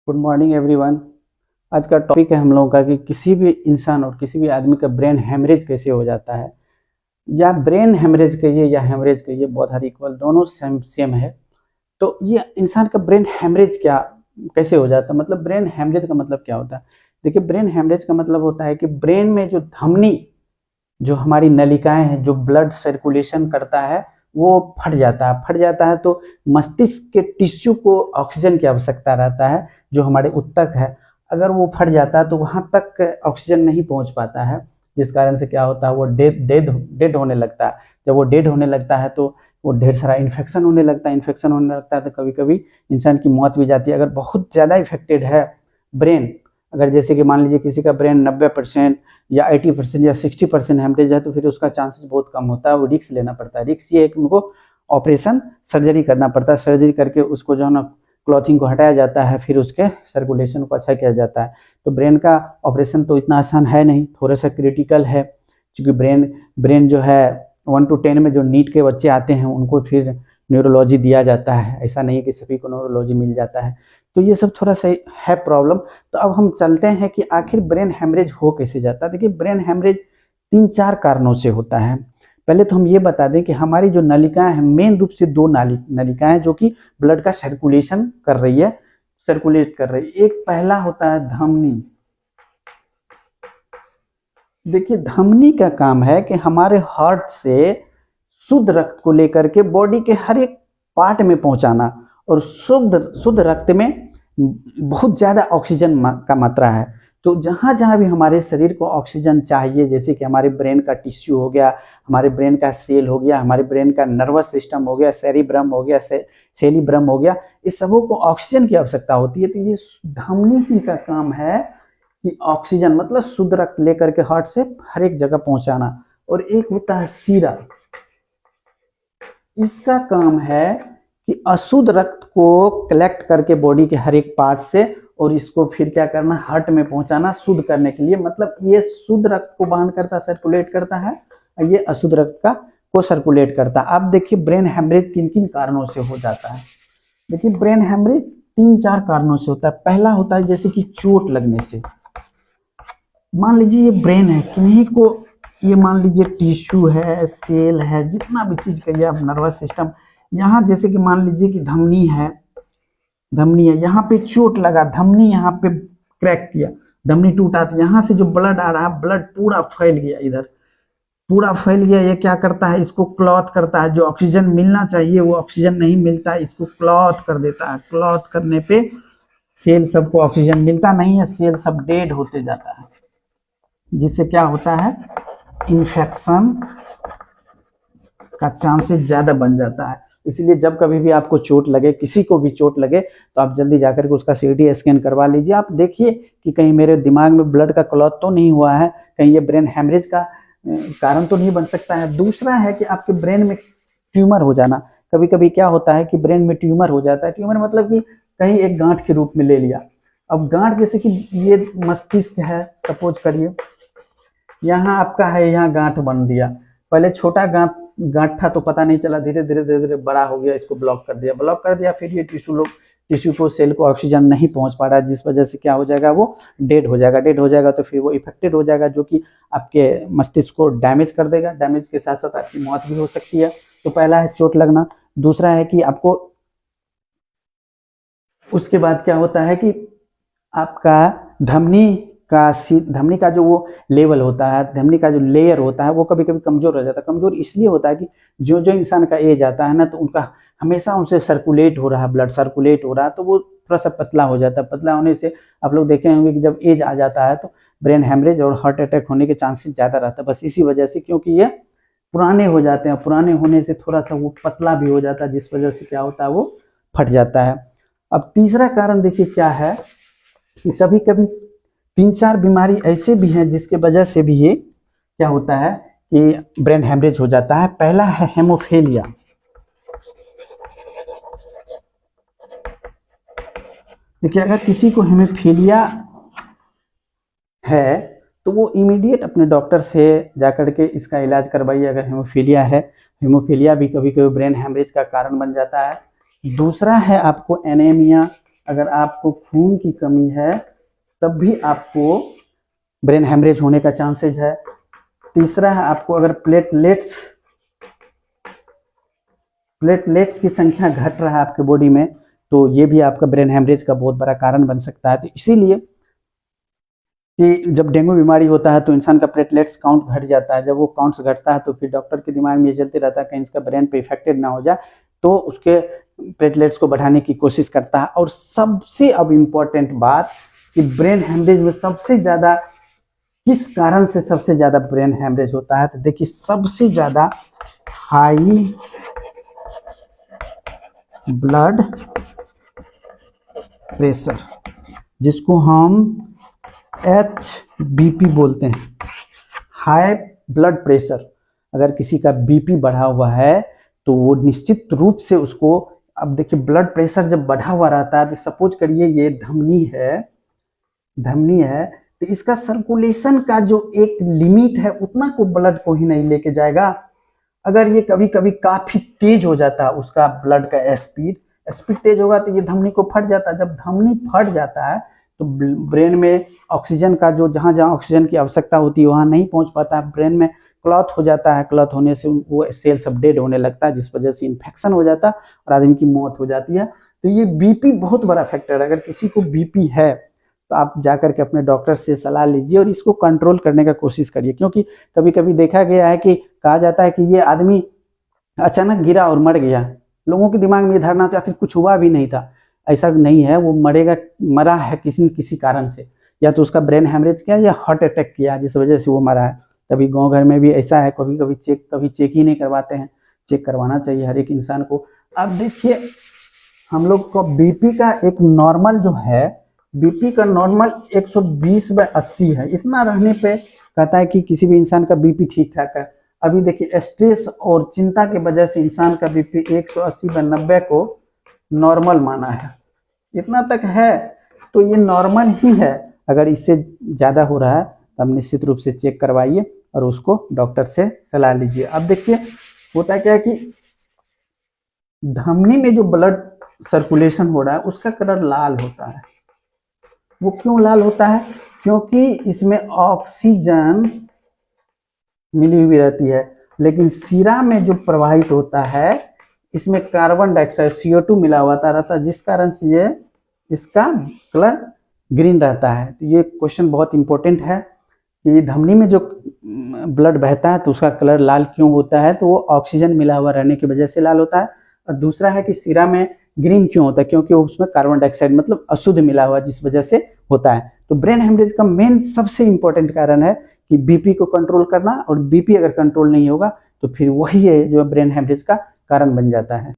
Good morning everyone. आज का topic है हम लोगों का कि किसी भी इंसान और किसी भी आदमी का ब्रेन हेमरेज कैसे हो जाता है, या ब्रेन हेमरेज कहिए या हेमरेज कहिए, बोथ आर इक्वल, दोनों सेम सेम है। तो ये इंसान का ब्रेन हेमरेज क्या कैसे हो जाता है, मतलब ब्रेन हेमरेज का मतलब क्या होता है। देखिए, ब्रेन हेमरेज का मतलब होता है कि ब्रेन में जो धमनी, जो हमारी नलिकाएं हैं, जो ब्लड सर्कुलेशन करता है, वो फट जाता है तो मस्तिष्क के टिश्यू को ऑक्सीजन की आवश्यकता रहता है, जो हमारे ऊतक है। अगर वो फट जाता है तो वहां तक ऑक्सीजन नहीं पहुंच पाता है, जिस कारण से क्या होता है, वो डेड होने लगता है। जब वो डेड होने लगता है तो वो ढेर सारा इन्फेक्शन होने लगता है तो कभी कभी इंसान की मौत भी जाती है। अगर बहुत ज़्यादा इफेक्टेड है ब्रेन, अगर जैसे कि मान लीजिए किसी का ब्रेन 90% या 80% या 60% हेमरेज है, तो फिर उसका चांसेस बहुत कम होता है। वो रिक्स लेना पड़ता है। रिक्स ये है कि उनको ऑपरेशन सर्जरी करना पड़ता है। सर्जरी करके उसको जो है ना, क्लॉथिंग को हटाया जाता है, फिर उसके सर्कुलेशन को अच्छा किया जाता है। तो ब्रेन का ऑपरेशन तो इतना आसान है नहीं, थोड़ा सा क्रिटिकल है, क्योंकि ब्रेन जो है 1 to 10 में जो नीट के बच्चे आते हैं उनको फिर न्यूरोलॉजी दिया जाता है। ऐसा नहीं है कि सभी को न्यूरोलॉजी मिल जाता है। तो ये सब थोड़ा सा है प्रॉब्लम। तो अब हम चलते हैं कि आखिर ब्रेन हेमरेज हो कैसे जाता है। देखिए, ब्रेन हेमरेज 3-4 कारणों से होता है। पहले तो हम ये बता दें कि हमारी जो नलिकाएं हैं, मेन रूप से दो नलिकाएं जो कि ब्लड का सर्कुलेट कर रही है। एक पहला होता है धमनी। देखिए, धमनी का काम है कि हमारे हार्ट से शुद्ध रक्त को लेकर के बॉडी के हर एक पार्ट में पहुंचाना, और शुद्ध शुद्ध रक्त में बहुत ज़्यादा ऑक्सीजन का मात्रा है। तो जहाँ जहाँ भी हमारे शरीर को ऑक्सीजन चाहिए, जैसे कि हमारे ब्रेन का टिश्यू हो गया, हमारे ब्रेन का सेल हो गया, हमारे ब्रेन का नर्वस सिस्टम हो गया, सेरिब्रम हो गया, सेलिब्रम हो गया, इस सबों को ऑक्सीजन की आवश्यकता होती है। तो ये धमनी ही का काम है कि ऑक्सीजन मतलब शुद्ध रक्त लेकर के हार्ट से हर एक जगह पहुंचाना। और एक होता है सीरा। इसका काम है कि अशुद्ध रक्त को कलेक्ट करके बॉडी के हर एक पार्ट से, और इसको फिर क्या करना, हार्ट में पहुंचाना शुद्ध करने के लिए। मतलब ये शुद्ध रक्त को वहन करता, सर्कुलेट करता है, और ये अशुद्ध रक्त को सर्कुलेट करता है। अब देखिए, ब्रेन हेमरेज किन किन कारणों से हो जाता है। देखिए, ब्रेन हेमरेज 3-4 कारणों से होता है। पहला होता है जैसे कि चोट लगने से। मान लीजिए ये ब्रेन है, किन्हीं को ये मान लीजिए टिश्यू है, सेल है, जितना भी चीज कहिए आप, नर्वस सिस्टम, यहाँ जैसे कि मान लीजिए कि धमनी है, यहाँ पे चोट लगा, धमनी यहाँ पे क्रैक किया, धमनी टूटा, तो यहाँ से जो ब्लड आ रहा है, ब्लड पूरा फैल गया, इधर पूरा फैल गया। ये क्या करता है, इसको क्लॉथ करता है। जो ऑक्सीजन मिलना चाहिए वो ऑक्सीजन नहीं मिलता, इसको क्लॉथ कर देता है। क्लॉथ करने पे सेल सबको ऑक्सीजन मिलता नहीं है, सेल सब डेड होते जाता है, जिससे क्या होता है, इन्फेक्शन का चांसेस ज़्यादा बन जाता है। इसलिए जब कभी भी आपको चोट लगे, किसी को भी चोट लगे, तो आप जल्दी जाकर के उसका सीटी स्कैन करवा लीजिए। आप देखिए कि कहीं मेरे दिमाग में ब्लड का क्लॉट तो नहीं हुआ है, कहीं ये ब्रेन हेमरेज का कारण तो नहीं बन सकता है। दूसरा है कि आपके ब्रेन में ट्यूमर हो जाना। कभी कभी क्या होता है कि ब्रेन में ट्यूमर हो जाता है। ट्यूमर मतलब कि कहीं एक गांठ के रूप में ले लिया। अब गांठ जैसे कि ये मस्तिष्क है, सपोज करिए, यहाँ आपका है, यहाँ गांठ बन दिया। पहले छोटा गांठ था तो पता नहीं चला, धीरे धीरे धीरे धीरे बड़ा हो गया, इसको ब्लॉक कर दिया। फिर ये टिश्यू को, सेल को ऑक्सीजन नहीं पहुंच पा रहा है, जिस वजह से क्या हो जाएगा, वो डेड हो जाएगा। तो फिर वो इफेक्टेड हो जाएगा, जो कि आपके मस्तिष्क को डैमेज कर देगा। डैमेज के साथ साथ आपकी मौत भी हो सकती है। तो पहला है चोट लगना। दूसरा है कि आपको, उसके बाद क्या होता है कि आपका धमनी का जो वो लेवल होता है, धमनी का जो लेयर होता है, वो कभी कभी कमजोर हो जाता है। कमजोर इसलिए होता है कि जो जो इंसान का एज आता है ना, तो उनका हमेशा उनसे सर्कुलेट हो रहा है, ब्लड सर्कुलेट हो रहा है, तो वो थोड़ा सा पतला हो जाता है। पतला होने से आप लोग देखे होंगे कि जब एज आ जाता है तो ब्रेन हेमरेज और हार्ट अटैक होने के चांसेस ज़्यादा रहता है। बस इसी वजह से, क्योंकि ये पुराने हो जाते हैं। पुराने होने से थोड़ा सा वो पतला भी हो जाता है, जिस वजह से क्या होता है, वो फट जाता है। अब तीसरा कारण देखिए क्या है, कि कभी कभी 3-4 बीमारी ऐसे भी हैं जिसके वजह से भी ये क्या होता है कि ब्रेन हेमरेज हो जाता है। पहला है हेमोफीलिया। देखिए, अगर किसी को हेमोफीलिया है तो वो इमीडिएट अपने डॉक्टर से जाकर के इसका इलाज करवाइए, अगर हेमोफीलिया है। हेमोफीलिया भी कभी कभी ब्रेन हेमरेज का कारण बन जाता है। दूसरा है आपको एनीमिया, अगर आपको खून की कमी है तब भी आपको ब्रेन हेमरेज होने का चांसेज है। तीसरा है आपको अगर प्लेटलेट्स की संख्या घट रहा है आपके बॉडी में, तो ये भी आपका ब्रेन हेमरेज का बहुत बड़ा कारण बन सकता है। तो इसीलिए कि जब डेंगू बीमारी होता है तो इंसान का प्लेटलेट्स काउंट घट जाता है। जब वो काउंट्स घटता है तो फिर डॉक्टर के दिमाग में ये चलते रहता है कहीं इसका ब्रेन पे इफेक्टेड ना हो जाए, तो उसके प्लेटलेट्स को बढ़ाने की कोशिश करता है। और सबसे अब इम्पोर्टेंट बात कि ब्रेन हेमरेज में सबसे ज़्यादा किस कारण से सबसे ज़्यादा ब्रेन हेमरेज होता है, तो देखिए सबसे ज़्यादा हाई ब्लड प्रेशर, जिसको हम HBP बोलते हैं, हाई ब्लड प्रेशर। अगर किसी का बीपी बढ़ा हुआ है तो वो निश्चित रूप से उसको, अब देखिए ब्लड प्रेशर जब बढ़ा हुआ रहता है तो सपोज करिए ये धमनी है तो इसका सर्कुलेशन का जो एक लिमिट है उतना को ब्लड को ही नहीं लेके जाएगा। अगर ये कभी कभी काफी तेज हो जाता है उसका ब्लड का स्पीड तेज होगा तो ये धमनी को फट जाता है। जब धमनी फट जाता है तो ब्रेन में ऑक्सीजन का जो जहाँ जहाँ ऑक्सीजन की आवश्यकता होती है वहाँ नहीं पहुँच पाता है, ब्रेन में क्लॉट हो जाता है। क्लॉट होने से वो सेल सब डेड होने लगता है, जिस वजह से इन्फेक्शन हो जाता है और आदमी की मौत हो जाती है। तो ये बीपी बहुत बड़ा फैक्टर है। अगर किसी को बीपी है तो आप जाकर के अपने डॉक्टर से सलाह लीजिए और इसको कंट्रोल करने का कोशिश करिए, क्योंकि कभी कभी देखा गया है कि कहा जाता है कि ये आदमी अचानक गिरा और मर गया। लोगों के दिमाग में ये धारणा तो आखिर कुछ हुआ भी नहीं था, ऐसा नहीं है। वो मरा है किसी न किसी कारण से, या तो उसका ब्रेन हेमरेज किया या हार्ट अटैक किया जिस वजह से वो मरा है। तभी गांव घर में भी ऐसा है, कभी चेक ही नहीं करवाते हैं। चेक करवाना चाहिए हर एक इंसान को। अब देखिए हम लोग को बीपी का एक नॉर्मल जो है, बीपी का नॉर्मल 120/80 है। इतना रहने पे कहता है कि किसी भी इंसान का बीपी ठीक ठाक है। अभी देखिए स्ट्रेस और चिंता की वजह से इंसान का बीपी 180/90 को नॉर्मल माना है। इतना तक है तो ये नॉर्मल ही है। अगर इससे ज़्यादा हो रहा है तब निश्चित रूप से चेक करवाइए और उसको डॉक्टर से सलाह लीजिए। अब देखिए होता क्या है कि धमनी में जो ब्लड सर्कुलेशन हो रहा है उसका कलर लाल होता है। वो क्यों लाल होता है? क्योंकि इसमें ऑक्सीजन मिली हुई रहती है, लेकिन सीरा में जो प्रवाहित होता है इसमें कार्बन डाइऑक्साइड CO2 मिला हुआ रहता है, जिस कारण से ये इसका कलर ग्रीन रहता है। तो ये क्वेश्चन बहुत इंपॉर्टेंट है कि धमनी में जो ब्लड बहता है तो उसका कलर लाल क्यों होता है, तो वो ऑक्सीजन मिला हुआ रहने की वजह से लाल होता है। और दूसरा है कि सीरा में ग्रीन क्यों होता है, क्योंकि उसमें कार्बन डाइऑक्साइड मतलब अशुद्ध मिला हुआ जिस वजह से होता है। तो ब्रेन हेमरेज का मेन सबसे इंपॉर्टेंट कारण है कि बीपी को कंट्रोल करना, और बीपी अगर कंट्रोल नहीं होगा तो फिर वही है जो ब्रेन हेमरेज का कारण बन जाता है।